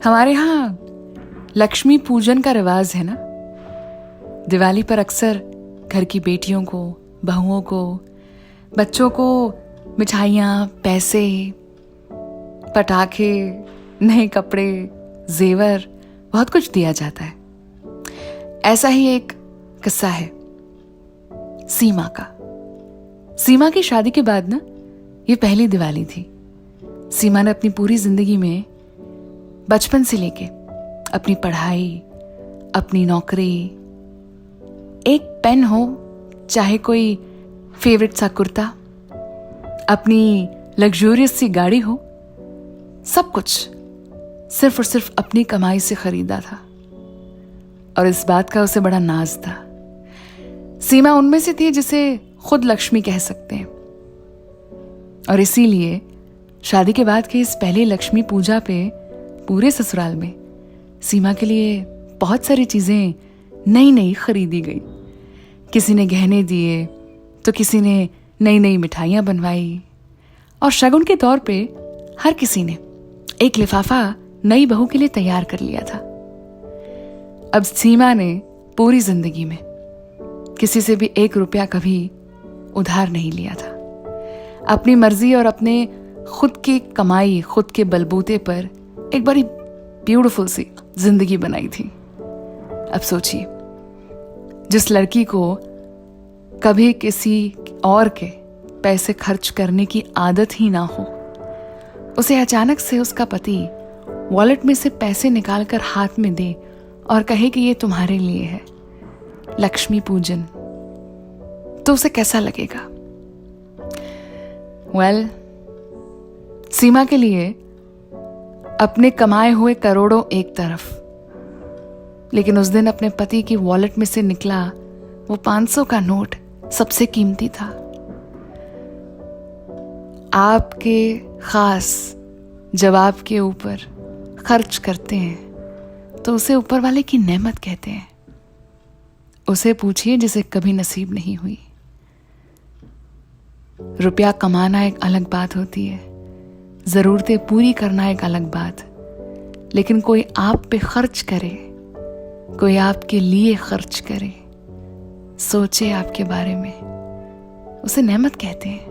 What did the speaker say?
हमारे यहाँ लक्ष्मी पूजन का रिवाज है ना। दिवाली पर अक्सर घर की बेटियों को, बहुओं को, बच्चों को मिठाइयाँ, पैसे, पटाखे, नए कपड़े, जेवर, बहुत कुछ दिया जाता है। ऐसा ही एक किस्सा है सीमा का। सीमा की शादी के बाद ना ये पहली दिवाली थी। सीमा ने अपनी पूरी जिंदगी में बचपन से लेके अपनी पढ़ाई, अपनी नौकरी, एक पेन हो, चाहे कोई फेवरेट सा कुर्ता, अपनी लग्जूरियस सी गाड़ी हो, सब कुछ सिर्फ और सिर्फ अपनी कमाई से खरीदा था। और इस बात का उसे बड़ा नाज था। सीमा उनमें से थी जिसे खुद लक्ष्मी कह सकते हैं। और इसीलिए शादी के बाद की इस पहली लक्ष्मी पूजा पे पूरे ससुराल में सीमा के लिए बहुत सारी चीजें नई नई खरीदी गई। किसी ने गहने दिए तो किसी ने नई नई मिठाइयाँ बनवाई। और शगुन के तौर पे हर किसी ने एक लिफाफा नई बहू के लिए तैयार कर लिया था। अब सीमा ने पूरी जिंदगी में किसी से भी 1 रुपया कभी उधार नहीं लिया था। अपनी मर्जी और अपने खुद की कमाई, खुद के बलबूते पर एक बड़ी ब्यूटीफुल सी जिंदगी बनाई थी। अब सोचिए, जिस लड़की को कभी किसी और के पैसे खर्च करने की आदत ही ना हो, उसे अचानक से उसका पति वॉलेट में से पैसे निकालकर हाथ में दे और कहे कि ये तुम्हारे लिए है, लक्ष्मी पूजन, तो उसे कैसा लगेगा? वेल, सीमा के लिए अपने कमाए हुए करोड़ों एक तरफ, लेकिन उस दिन अपने पति की वॉलेट में से निकला वो 500 का नोट सबसे कीमती था। आपके खास जब आपके ऊपर खर्च करते हैं तो उसे ऊपर वाले की नेमत कहते हैं। उसे पूछिए जिसे कभी नसीब नहीं हुई। रुपया कमाना एक अलग बात होती है, जरूरतें पूरी करना एक अलग बात, लेकिन कोई आप पे खर्च करे, कोई आपके लिए खर्च करे, सोचे आपके बारे में, उसे नेमत कहते हैं।